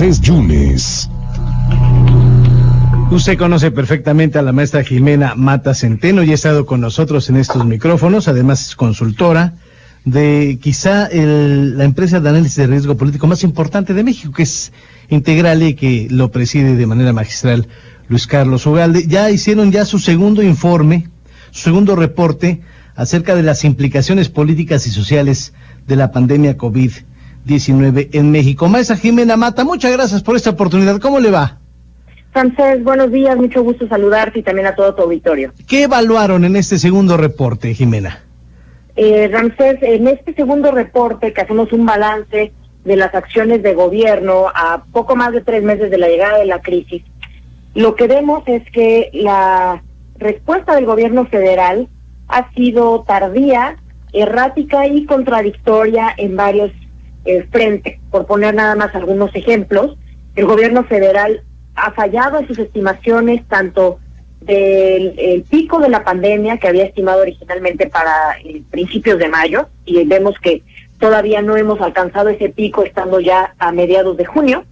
Es Yunes. Usted conoce perfectamente a la maestra Jimena Mata Centeno y ha estado con nosotros en estos micrófonos. Además es consultora de quizá la empresa de análisis de riesgo político más importante de México, que es Integrale, y que lo preside de manera magistral Luis Carlos Ugalde. Ya hicieron su segundo informe, su segundo reporte acerca de las implicaciones políticas y sociales de la pandemia COVID-19 en México. Maestra Jimena Mata, muchas gracias por esta oportunidad. ¿Cómo le va? Francés, buenos días, mucho gusto saludarte y también a todo tu auditorio. ¿Qué evaluaron en este segundo reporte, Jimena? Ramsés, en este segundo reporte que hacemos un balance de las acciones de gobierno a poco más de 3 meses de la llegada de la crisis, lo que vemos es que la respuesta del gobierno federal ha sido tardía, errática y contradictoria en varios frentes. Por poner nada más algunos ejemplos, el gobierno federal ha fallado en sus estimaciones tanto del pico de la pandemia, que había estimado originalmente para principios de mayo, y vemos que todavía no hemos alcanzado ese pico estando ya a mediados de junio.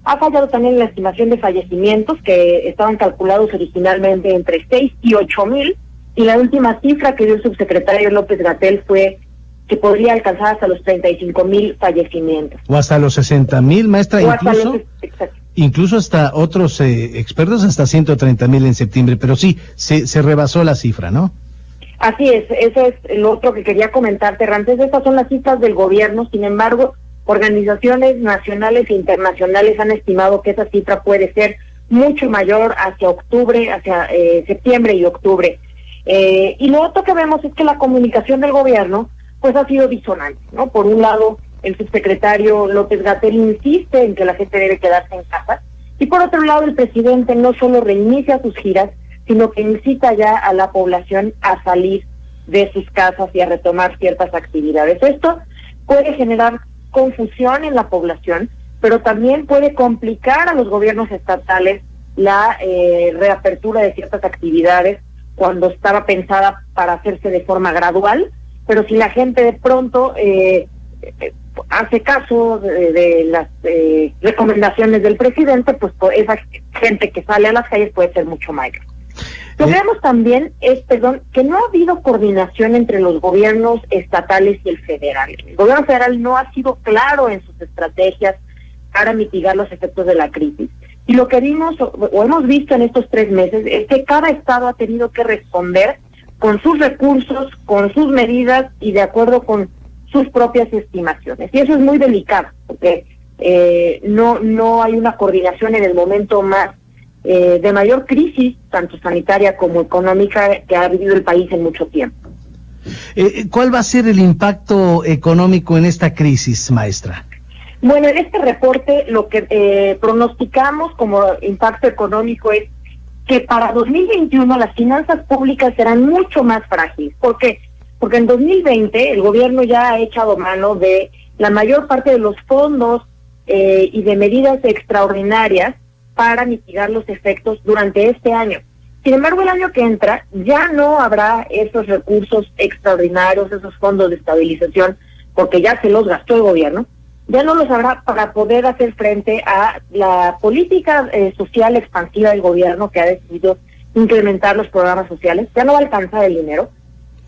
Ha fallado también en la estimación de fallecimientos, que estaban calculados originalmente entre 6 y 8 mil, y la última cifra que dio el subsecretario López-Gatell fue que podría alcanzar hasta los 35,000 fallecimientos. O hasta los 60,000, maestra, incluso hasta otros expertos hasta 130,000 en septiembre, pero sí, se rebasó la cifra, ¿no? Así es, eso es lo otro que quería comentarte, Ramsés. Estas son las cifras del gobierno. Sin embargo, organizaciones nacionales e internacionales han estimado que esa cifra puede ser mucho mayor hacia octubre, hacia septiembre y octubre. Y lo otro que vemos es que la comunicación del gobierno pues ha sido disonante, ¿no? Por un lado, el subsecretario López-Gatell insiste en que la gente debe quedarse en casa, y por otro lado el presidente no solo reinicia sus giras, sino que incita ya a la población a salir de sus casas y a retomar ciertas actividades. Esto puede generar confusión en la población, pero también puede complicar a los gobiernos estatales la reapertura de ciertas actividades cuando estaba pensada para hacerse de forma gradual. Pero si la gente de pronto hace caso de las recomendaciones del presidente, pues esa gente que sale a las calles puede ser mucho mayor. Lo que vemos también es, que no ha habido coordinación entre los gobiernos estatales y el federal. El gobierno federal no ha sido claro en sus estrategias para mitigar los efectos de la crisis. Y lo que vimos o hemos visto en estos 3 meses es que cada estado ha tenido que responder con sus recursos, con sus medidas y de acuerdo con sus propias estimaciones. Y eso es muy delicado, porque no hay una coordinación en el momento más de mayor crisis, tanto sanitaria como económica, que ha vivido el país en mucho tiempo. ¿Cuál va a ser el impacto económico en esta crisis, maestra? Bueno, en este reporte lo que pronosticamos como impacto económico es que para 2021 las finanzas públicas serán mucho más frágiles. ¿Por qué? Porque en 2020 el gobierno ya ha echado mano de la mayor parte de los fondos y de medidas extraordinarias para mitigar los efectos durante este año. Sin embargo, el año que entra ya no habrá esos recursos extraordinarios, esos fondos de estabilización, porque ya se los gastó el gobierno. Ya no los habrá para poder hacer frente a la política social expansiva del gobierno, que ha decidido incrementar los programas sociales. Ya no va a alcanzar el dinero.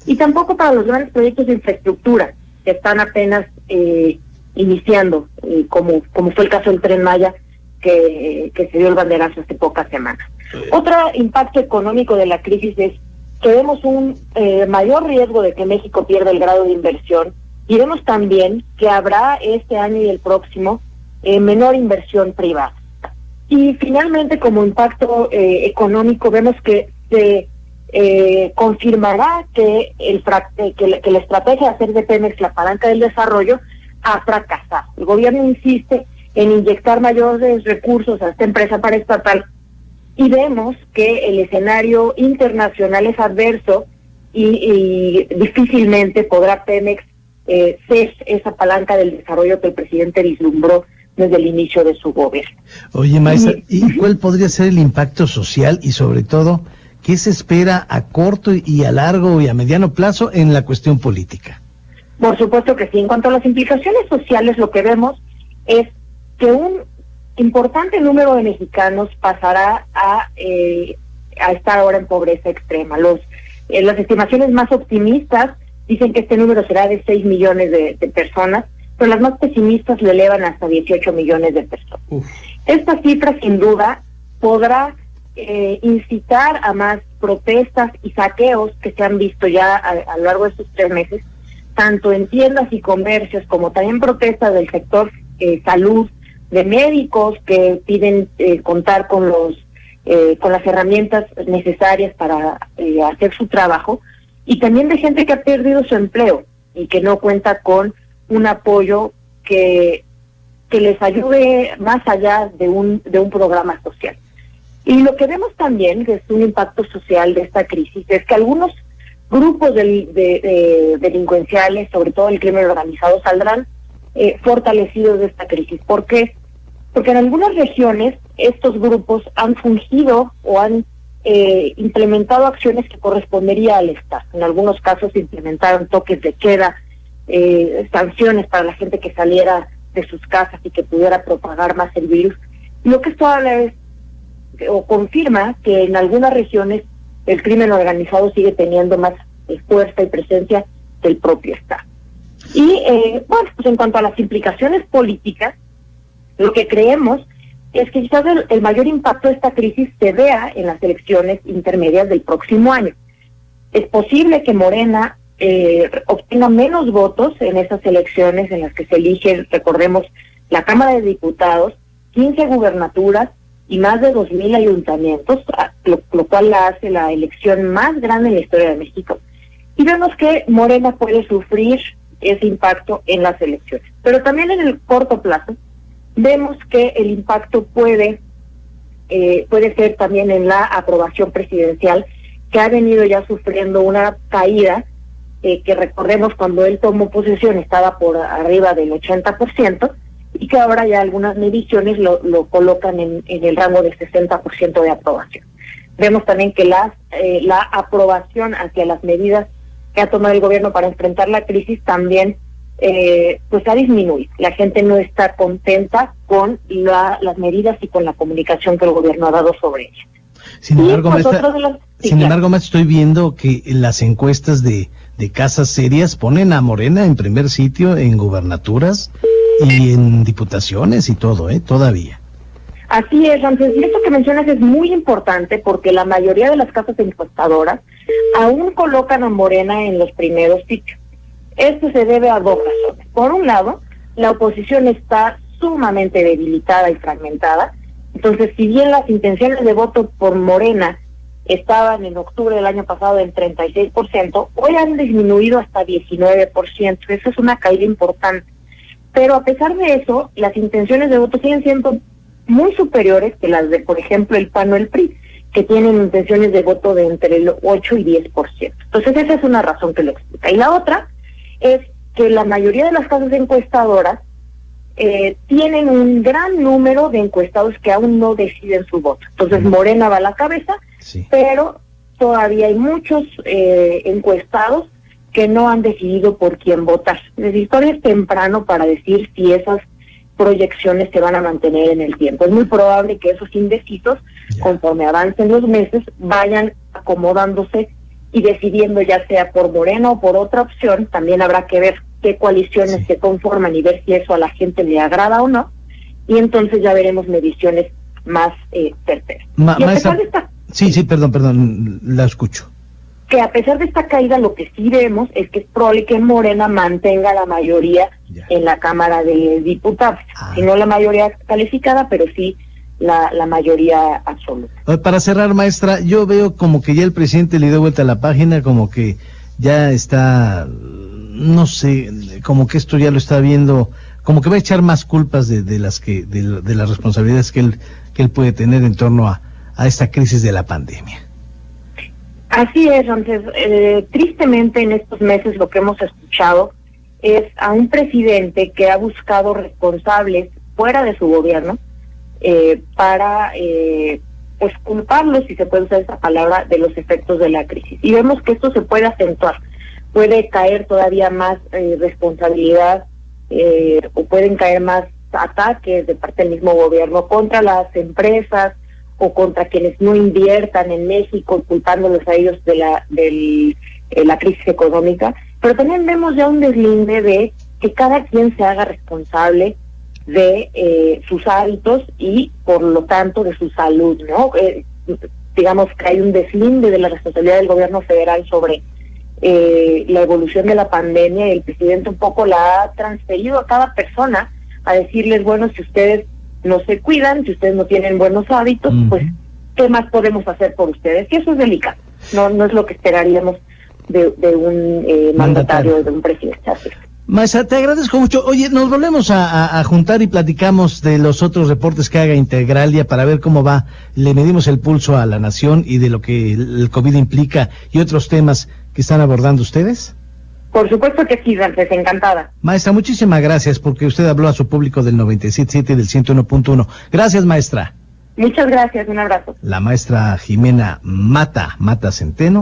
Y tampoco para los grandes proyectos de infraestructura que están apenas iniciando, como fue el caso del Tren Maya, que se dio el banderazo hace pocas semanas. Otro impacto económico de la crisis es que vemos un mayor riesgo de que México pierda el grado de inversión. Y vemos también que habrá este año y el próximo menor inversión privada. Y finalmente, como impacto económico, vemos que se confirmará que la estrategia de hacer de Pemex la palanca del desarrollo ha fracasado. El gobierno insiste en inyectar mayores recursos a esta empresa paraestatal y vemos que el escenario internacional es adverso y difícilmente podrá Pemex ser esa palanca del desarrollo que el presidente vislumbró desde el inicio de su gobierno. Oye, maestra, ¿y cuál podría ser el impacto social y sobre todo qué se espera a corto y a largo y a mediano plazo en la cuestión política? Por supuesto que sí. En cuanto a las implicaciones sociales, lo que vemos es que un importante número de mexicanos pasará a estar ahora en pobreza extrema. Las estimaciones más optimistas dicen que este número será de 6 millones de personas, pero las más pesimistas lo elevan hasta 18 millones de personas. Esta cifra, sin duda, podrá incitar a más protestas y saqueos que se han visto ya a lo largo de estos 3 meses, tanto en tiendas y comercios, como también protestas del sector salud, de médicos que piden contar con las herramientas necesarias para hacer su trabajo, y también de gente que ha perdido su empleo y que no cuenta con un apoyo que les ayude más allá de un programa social. Y lo que vemos también, que es un impacto social de esta crisis, es que algunos grupos delincuenciales, sobre todo el crimen organizado, saldrán fortalecidos de esta crisis. ¿Por qué? Porque en algunas regiones estos grupos han fungido o han implementado acciones que correspondería al Estado. En algunos casos implementaron toques de queda, sanciones para la gente que saliera de sus casas y que pudiera propagar más el virus. Lo que esto habla es, o confirma, que en algunas regiones el crimen organizado sigue teniendo más fuerza y presencia del propio Estado. Y bueno, pues en cuanto a las implicaciones políticas, lo que creemos es que quizás el mayor impacto de esta crisis se vea en las elecciones intermedias del próximo año. Es posible que Morena obtenga menos votos en esas elecciones en las que se eligen, recordemos, la Cámara de Diputados, 15 gubernaturas y más de 2,000 ayuntamientos, lo cual la hace la elección más grande en la historia de México. Y vemos que Morena puede sufrir ese impacto en las elecciones. Pero también en el corto plazo vemos que el impacto puede ser también en la aprobación presidencial, que ha venido ya sufriendo una caída, que recordemos cuando él tomó posesión estaba por arriba del 80%, y que ahora ya algunas mediciones lo colocan en el rango del 60% de aprobación. Vemos también que la aprobación hacia las medidas que ha tomado el gobierno para enfrentar la crisis también pues ha disminuido. La gente no está contenta con las medidas y con la comunicación que el gobierno ha dado sobre ellas. Sin embargo, maestra, estoy viendo que las encuestas de casas serias ponen a Morena en primer sitio en gubernaturas y en diputaciones y todo, todavía. Así es, Ramsés, y esto que mencionas es muy importante porque la mayoría de las casas encuestadoras aún colocan a Morena en los primeros sitios. Esto se debe a dos razones. Por un lado, la oposición está sumamente debilitada y fragmentada. Entonces, si bien las intenciones de voto por Morena estaban en octubre del año pasado en 36%, hoy han disminuido hasta 19%. Eso es una caída importante. Pero a pesar de eso, las intenciones de voto siguen siendo muy superiores que las de, por ejemplo, el PAN o el PRI, que tienen intenciones de voto de entre el 8 y 10%. Entonces, esa es una razón que lo explica. Y la otra es que la mayoría de las casas encuestadoras tienen un gran número de encuestados que aún no deciden su voto. Entonces, Morena va a la cabeza, sí, pero todavía hay muchos encuestados que no han decidido por quién votar. Es decir, todavía es temprano para decir si esas proyecciones se van a mantener en el tiempo. Es muy probable que esos indecisos, conforme avancen los meses, vayan acomodándose y decidiendo ya sea por Morena o por otra opción. También habrá que ver qué coaliciones se conforman y ver si eso a la gente le agrada o no, y entonces ya veremos mediciones más certeras. Maestra, perdón, la escucho. Que a pesar de esta caída, lo que sí vemos es que es probable que Morena mantenga la mayoría en la Cámara de Diputados. Si no la mayoría calificada, pero sí la mayoría absoluta. Para cerrar, maestra, yo veo como que ya el presidente le dio vuelta a la página, como que ya está, no sé, como que esto ya lo está viendo, como que va a echar más culpas de las responsabilidades que él puede tener en torno a esta crisis de la pandemia. Así es, Ramsés. Tristemente en estos meses lo que hemos escuchado es a un presidente que ha buscado responsables fuera de su gobierno para pues culparlos, si se puede usar esa palabra, de los efectos de la crisis. Y vemos que esto se puede acentuar, puede caer todavía más responsabilidad o pueden caer más ataques de parte del mismo gobierno contra las empresas o contra quienes no inviertan en México, culpándolos a ellos de la crisis económica, pero también vemos ya un deslinde de que cada quien se haga responsable de sus hábitos y por lo tanto de su salud, ¿no? Digamos que hay un deslinde de la responsabilidad del gobierno federal sobre la evolución de la pandemia, y el presidente un poco la ha transferido a cada persona a decirles, bueno, si ustedes no se cuidan, si ustedes no tienen buenos hábitos, pues ¿qué más podemos hacer por ustedes? Y eso es delicado, no es lo que esperaríamos de un mandatario, de un presidente. Así. Maestra, te agradezco mucho. Oye, nos volvemos a juntar y platicamos de los otros reportes que haga Integralia para ver cómo va. Le medimos el pulso a la nación y de lo que el COVID implica y otros temas que están abordando ustedes. Por supuesto que sí, Ramses, encantada. Maestra, muchísimas gracias porque usted habló a su público del 97.7 y del 101.1. Gracias, maestra. Muchas gracias, un abrazo. La maestra Jimena Mata Centeno.